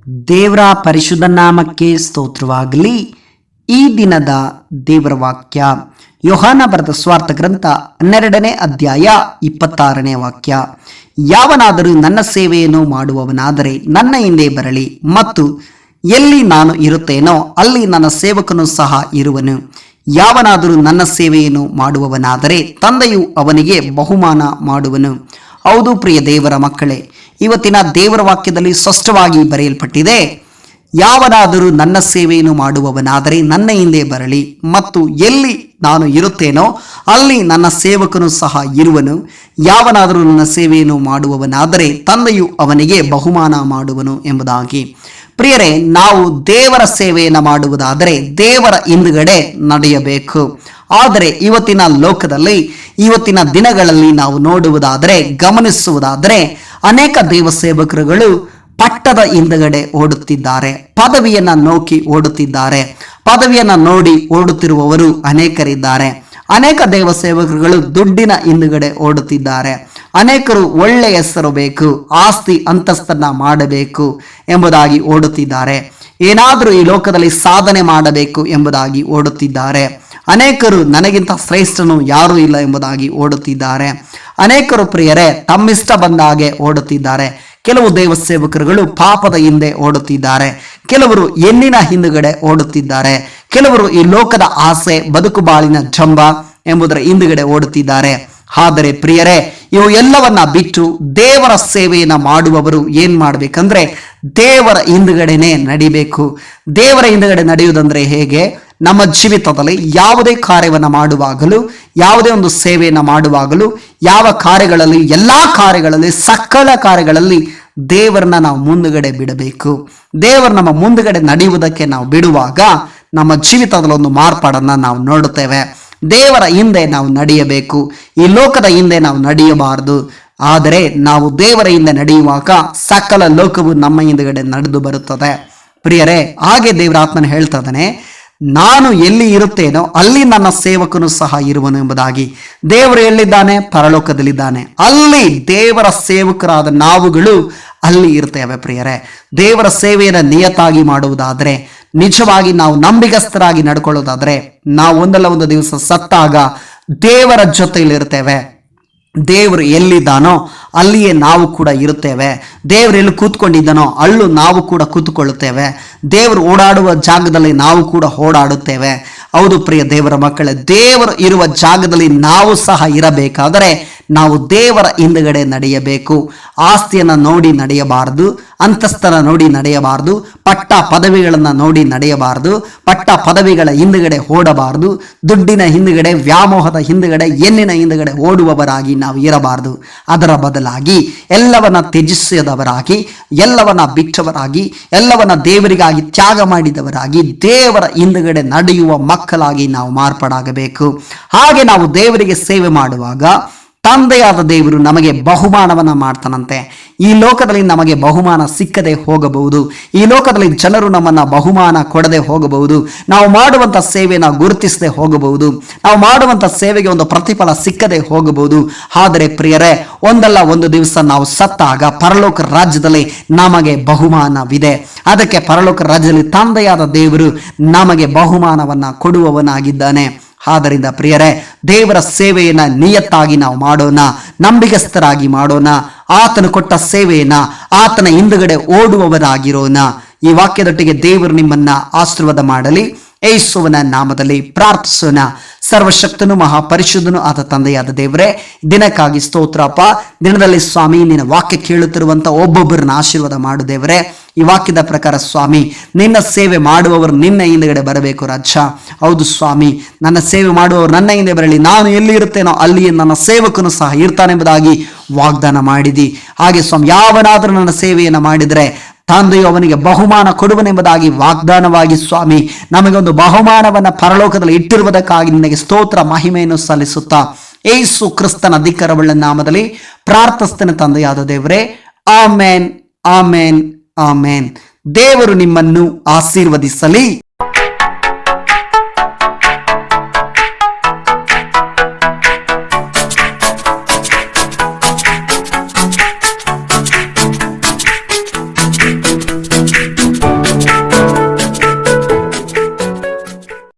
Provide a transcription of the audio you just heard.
ದೇವರ ಪರಿಶುದ್ಧ ನಾಮಕ್ಕೆ ಸ್ತೋತ್ರವಾಗಲಿ. ಈ ದಿನದ ದೇವರ ವಾಕ್ಯ ಯೋಹಾನ ಬರೆದ ಸ್ವಾರ್ಥ ಗ್ರಂಥ 12ನೇ ಅಧ್ಯಾಯ 26ನೇ ವಾಕ್ಯ. ಯಾವನಾದರೂ ನನ್ನ ಸೇವೆಯನ್ನು ಮಾಡುವವನಾದರೆ ನನ್ನ ಹಿಂದೆ ಬರಲಿ, ಮತ್ತು ಎಲ್ಲಿ ನಾನು ಇರುತ್ತೇನೋ ಅಲ್ಲಿ ನನ್ನ ಸೇವಕನು ಸಹ ಇರುವನು. ಯಾವನಾದರೂ ನನ್ನ ಸೇವೆಯನ್ನು ಮಾಡುವವನಾದರೆ ತಂದೆಯು ಅವನಿಗೆ ಬಹುಮಾನ ಮಾಡುವನು. ಹೌದು ಪ್ರಿಯ ದೇವರ ಮಕ್ಕಳೇ, ಇವತ್ತಿನ ದೇವರ ವಾಕ್ಯದಲ್ಲಿ ಸ್ಪಷ್ಟವಾಗಿ ಬರೆಯಲ್ಪಟ್ಟಿದೆ, ಯಾವನಾದರೂ ನನ್ನ ಸೇವೆಯನ್ನು ಮಾಡುವವನಾದರೆ ನನ್ನ ಹಿಂದೆ ಬರಲಿ, ಮತ್ತು ಎಲ್ಲಿ ನಾನು ಇರುತ್ತೇನೋ ಅಲ್ಲಿ ನನ್ನ ಸೇವಕನು ಸಹ ಇರುವನು. ಯಾವನಾದರೂ ನನ್ನ ಸೇವೆಯನ್ನು ಮಾಡುವವನಾದರೆ ತಂದೆಯು ಅವನಿಗೆ ಬಹುಮಾನ ಮಾಡುವನು ಎಂಬುದಾಗಿ. ಪ್ರಿಯರೇ, ನಾವು ದೇವರ ಸೇವೆಯನ್ನು ಮಾಡುವುದಾದರೆ ದೇವರ ಹಿಂದುಗಡೆ ನಡೆಯಬೇಕು. ಆದರೆ ಇವತ್ತಿನ ಲೋಕದಲ್ಲಿ, ಇವತ್ತಿನ ದಿನಗಳಲ್ಲಿ ನಾವು ನೋಡುವುದಾದರೆ, ಗಮನಿಸುವುದಾದರೆ, ಅನೇಕ ದೇವ ಸೇವಕರುಗಳು ಪಟ್ಟದ ಹಿಂದುಗಡೆ ಓಡುತ್ತಿದ್ದಾರೆ, ಪದವಿಯನ್ನ ನೋಕಿ ಓಡುತ್ತಿದ್ದಾರೆ. ಪದವಿಯನ್ನ ನೋಡಿ ಓಡುತ್ತಿರುವವರು ಅನೇಕರಿದ್ದಾರೆ. ಅನೇಕ ದೇವ ಸೇವಕರುಗಳು ದುಡ್ಡಿನ ಹಿಂದುಗಡೆ ಓಡುತ್ತಿದ್ದಾರೆ. ಅನೇಕರು ಒಳ್ಳೆಯ ಹೆಸರು ಬೇಕು, ಆಸ್ತಿ ಅಂತಸ್ತನ್ನ ಮಾಡಬೇಕು ಎಂಬುದಾಗಿ ಓಡುತ್ತಿದ್ದಾರೆ. ಏನಾದರೂ ಈ ಲೋಕದಲ್ಲಿ ಸಾಧನೆ ಮಾಡಬೇಕು ಎಂಬುದಾಗಿ ಓಡುತ್ತಿದ್ದಾರೆ. ಅನೇಕರು ನನಗಿಂತ ಶ್ರೇಷ್ಠನು ಯಾರೂ ಇಲ್ಲ ಎಂಬುದಾಗಿ ಓಡುತ್ತಿದ್ದಾರೆ. ಅನೇಕರು ಪ್ರಿಯರೇ ತಮ್ಮಿಷ್ಟ ಬಂದ ಹಾಗೆ ಓಡುತ್ತಿದ್ದಾರೆ. ಕೆಲವು ದೇವ ಸೇವಕರುಗಳು ಪಾಪದ ಹಿಂದೆ ಓಡುತ್ತಿದ್ದಾರೆ. ಕೆಲವರು ಹೆಣ್ಣಿನ ಹಿಂದುಗಡೆ ಓಡುತ್ತಿದ್ದಾರೆ. ಕೆಲವರು ಈ ಲೋಕದ ಆಸೆ, ಬದುಕು ಬಾಳಿನ ಜಂಬ ಎಂಬುದರ ಹಿಂದುಗಡೆ ಓಡುತ್ತಿದ್ದಾರೆ. ಆದರೆ ಪ್ರಿಯರೇ, ಇವು ಎಲ್ಲವನ್ನ ಬಿಟ್ಟು ದೇವರ ಸೇವೆಯನ್ನ ಮಾಡುವವರು ಏನ್ ಮಾಡ್ಬೇಕಂದ್ರೆ ದೇವರ ಹಿಂದುಗಡೆನೆ ನಡಿಬೇಕು. ದೇವರ ಹಿಂದುಗಡೆ ನಡೆಯುವುದಂದ್ರೆ ಹೇಗೆ? ನಮ್ಮ ಜೀವಿತದಲ್ಲಿ ಯಾವುದೇ ಕಾರ್ಯವನ್ನು ಮಾಡುವಾಗಲೂ, ಯಾವುದೇ ಒಂದು ಸೇವೆಯನ್ನು ಮಾಡುವಾಗಲೂ, ಯಾವ ಕಾರ್ಯಗಳಲ್ಲಿ, ಎಲ್ಲಾ ಕಾರ್ಯಗಳಲ್ಲಿ, ಸಕಲ ಕಾರ್ಯಗಳಲ್ಲಿ ದೇವರನ್ನ ನಾವು ಮುಂದುಗಡೆ ಬಿಡಬೇಕು. ದೇವರು ನಮ್ಮ ಮುಂದುಗಡೆ ನಡೆಯುವುದಕ್ಕೆ ನಾವು ಬಿಡುವಾಗ ನಮ್ಮ ಜೀವಿತದಲ್ಲಿ ಒಂದು ಮಾರ್ಪಾಡನ್ನ ನಾವು ನೋಡುತ್ತೇವೆ. ದೇವರ ಹಿಂದೆ ನಾವು ನಡೆಯಬೇಕು. ಈ ಲೋಕದ ಹಿಂದೆ ನಾವು ನಡೆಯಬಾರದು. ಆದರೆ ನಾವು ದೇವರ ಹಿಂದೆ ನಡೆಯುವಾಗ ಸಕಲ ಲೋಕವು ನಮ್ಮ ಹಿಂದುಗಡೆ ನಡೆದು ಬರುತ್ತದೆ. ಪ್ರಿಯರೇ, ಹಾಗೆ ದೇವರ ಆತ್ಮನ ಹೇಳ್ತಾ ಇದ್ದಾನೆ, ನಾನು ಎಲ್ಲಿ ಇರುತ್ತೇನೋ ಅಲ್ಲಿ ನನ್ನ ಸೇವಕನು ಸಹ ಇರುವನು ಎಂಬುದಾಗಿ. ದೇವರು ಎಲ್ಲಿದ್ದಾನೆ? ಪರಲೋಕದಲ್ಲಿದ್ದಾನೆ. ಅಲ್ಲಿ ದೇವರ ಸೇವಕರಾದ ನಾವುಗಳು ಅಲ್ಲಿ ಇರ್ತೇವೆ. ಪ್ರಿಯರೇ, ದೇವರ ಸೇವೆಯನ್ನು ನಿಯತ್ತಾಗಿ ಮಾಡುವುದಾದರೆ, ನಿಜವಾಗಿ ನಾವು ನಂಬಿಗಸ್ತರಾಗಿ ನಡ್ಕೊಳ್ಳೋದಾದ್ರೆ, ನಾವು ಒಂದಲ್ಲ ಒಂದು ದಿವಸ ಸತ್ತಾಗ ದೇವರ ಜೊತೆಯಲ್ಲಿರ್ತೇವೆ. ದೇವರು ಎಲ್ಲಿದ್ದಾನೋ ಅಲ್ಲಿಯೇ ನಾವು ಕೂಡ ಇರುತ್ತೇವೆ. ದೇವರು ಎಲ್ಲಿ ಕೂತ್ಕೊಂಡಿದ್ದಾನೋ ಅಲ್ಲೂ ನಾವು ಕೂಡ ಕೂತ್ಕೊಳ್ಳುತ್ತೇವೆ. ದೇವರು ಓಡಾಡುವ ಜಾಗದಲ್ಲಿ ನಾವು ಕೂಡ ಓಡಾಡುತ್ತೇವೆ. ಹೌದು ಪ್ರಿಯ ದೇವರ ಮಕ್ಕಳೇ, ದೇವರು ಇರುವ ಜಾಗದಲ್ಲಿ ನಾವು ಸಹ ಇರಬೇಕಾದರೆ ನಾವು ದೇವರ ಹಿಂದುಗಡೆ ನಡೆಯಬೇಕು. ಆಸ್ತಿಯನ್ನ ನೋಡಿ ನಡೆಯಬಾರದು, ಅಂತಸ್ತನ ನೋಡಿ ನಡೆಯಬಾರದು, ಪಟ್ಟ ಪದವಿಗಳನ್ನ ನೋಡಿ ನಡೆಯಬಾರದು, ಪಟ್ಟ ಪದವಿಗಳ ಹಿಂದುಗಡೆ ಓಡಬಾರದು, ದುಡ್ಡಿನ ಹಿಂದುಗಡೆ, ವ್ಯಾಮೋಹದ ಹಿಂದುಗಡೆ, ಹೆಣ್ಣಿನ ಹಿಂದುಗಡೆ ಓಡುವವರಾಗಿ ನಾವು ಇರಬಾರದು. ಅದರ ಬದಲಾಗಿ ಎಲ್ಲವನ್ನ ತ್ಯಜಿಸಿದವರಾಗಿ, ಎಲ್ಲವನ್ನ ಬಿಟ್ಟವರಾಗಿ, ಎಲ್ಲವನ್ನ ದೇವರಿಗಾಗಿ ತ್ಯಾಗ ಮಾಡಿದವರಾಗಿ ದೇವರ ಹಿಂದುಗಡೆ ನಡೆಯುವ ಮಕ್ಕಳಾಗಿ ನಾವು ಮಾರ್ಪಾಡಾಗಬೇಕು. ಹಾಗೆ ನಾವು ದೇವರಿಗೆ ಸೇವೆ ಮಾಡುವಾಗ ತಂದೆಯಾದ ದೇವರು ನಮಗೆ ಬಹುಮಾನವನ್ನ ಮಾಡ್ತಾನಂತೆ. ಈ ಲೋಕದಲ್ಲಿ ನಮಗೆ ಬಹುಮಾನ ಸಿಕ್ಕದೆ ಹೋಗಬಹುದು. ಈ ಲೋಕದಲ್ಲಿ ಜನರು ನಮ್ಮನ್ನ ಬಹುಮಾನ ಕೊಡದೆ ಹೋಗಬಹುದು. ನಾವು ಮಾಡುವಂತ ಸೇವೆನ ಗುರುತಿಸದೆ ಹೋಗಬಹುದು. ನಾವು ಮಾಡುವಂತ ಸೇವೆಗೆ ಒಂದು ಪ್ರತಿಫಲ ಸಿಕ್ಕದೆ ಹೋಗಬಹುದು. ಆದರೆ ಪ್ರಿಯರೇ, ಒಂದಲ್ಲ ಒಂದು ದಿವಸ ನಾವು ಸತ್ತಾಗ ಪರಲೋಕ ರಾಜ್ಯದಲ್ಲಿ ನಮಗೆ ಬಹುಮಾನವಿದೆ. ಅದಕ್ಕೆ ಪರಲೋಕ ರಾಜ್ಯದಲ್ಲಿ ತಂದೆಯಾದ ದೇವರು ನಮಗೆ ಬಹುಮಾನವನ್ನ ಕೊಡುವವನಾಗಿದ್ದಾನೆ. ಆದ್ದರಿಂದ ಪ್ರಿಯರೇ, ದೇವರ ಸೇವೆಯನ್ನ ನಿಯತ್ತಾಗಿ ನಾವು ಮಾಡೋಣ, ನಂಬಿಗಸ್ತರಾಗಿ ಮಾಡೋಣ. ಆತನು ಕೊಟ್ಟ ಸೇವೆಯನ್ನ ಆತನ ಹಿಂದುಗಡೆ ಓಡುವವರಾಗಿರೋಣ. ಈ ವಾಕ್ಯದೊಟ್ಟಿಗೆ ದೇವರು ನಿಮ್ಮನ್ನ ಆಶೀರ್ವಾದ ಮಾಡಲಿ. ಯೇಸುವಿನ ನಾಮದಲ್ಲಿ ಪ್ರಾರ್ಥಿಸೋಣ. ಸರ್ವಶಕ್ತನು ಮಹಾಪರಿಶುದ್ಧನು ಆದ ತಂದೆಯಾದ ದೇವರೇ, ದಿನಕ್ಕಾಗಿ ಸ್ತೋತ್ರಪ್ಪ. ದಿನದಲ್ಲಿ ಸ್ವಾಮಿ ನಿನ್ನ ವಾಕ್ಯ ಕೇಳುತ್ತಿರುವಂತ ಒಬ್ಬೊಬ್ಬರನ್ನ ಆಶೀರ್ವಾದ ಮಾಡು ದೇವರೇ. ಈ ವಾಕ್ಯದ ಪ್ರಕಾರ ಸ್ವಾಮಿ, ನಿನ್ನ ಸೇವೆ ಮಾಡುವವರು ನಿನ್ನ ಹಿಂದುಗಡೆ ಬರಬೇಕು ರಾಜ. ಹೌದು ಸ್ವಾಮಿ, ನನ್ನ ಸೇವೆ ಮಾಡುವವರು ನನ್ನ ಹಿಂದೆ ಬರಲಿ, ನಾನು ಎಲ್ಲಿ ಇರುತ್ತೇನೋ ಅಲ್ಲಿಯೇ ನನ್ನ ಸೇವಕನು ಸಹ ಇರ್ತಾನೆಂಬುದಾಗಿ ವಾಗ್ದಾನ ಮಾಡಿದಿ. ಹಾಗೆ ಸ್ವಾಮಿ, ಯಾವನಾದರೂ ನನ್ನ ಸೇವೆಯನ್ನು ಮಾಡಿದರೆ ತಂದೆಯು ಅವನಿಗೆ ಬಹುಮಾನ ಕೊಡುವನೆಂಬುದಾಗಿ ವಾಗ್ದಾನವಾಗಿ ಸ್ವಾಮಿ, ನಮಗೆ ಒಂದು ಬಹುಮಾನವನ್ನ ಪರಲೋಕದಲ್ಲಿ ಇಟ್ಟಿರುವುದಕ್ಕಾಗಿ ನಿನಗೆ ಸ್ತೋತ್ರ ಮಹಿಮೆಯನ್ನು ಸಲ್ಲಿಸುತ್ತಾ ಯೇಸು ಕ್ರಿಸ್ತನ ಅಧಿಕಾರವುಳ್ಳ ನಾಮದಲ್ಲಿ ಪ್ರಾರ್ಥಿಸ್ತೇನೆ ತಂದೆಯಾದ ದೇವರೇ. ಆಮೇನ್, ಆಮೇನ್, ಆಮೇನ್. ದೇವರು ನಿಮ್ಮನ್ನು ಆಶೀರ್ವದಿಸಲಿ.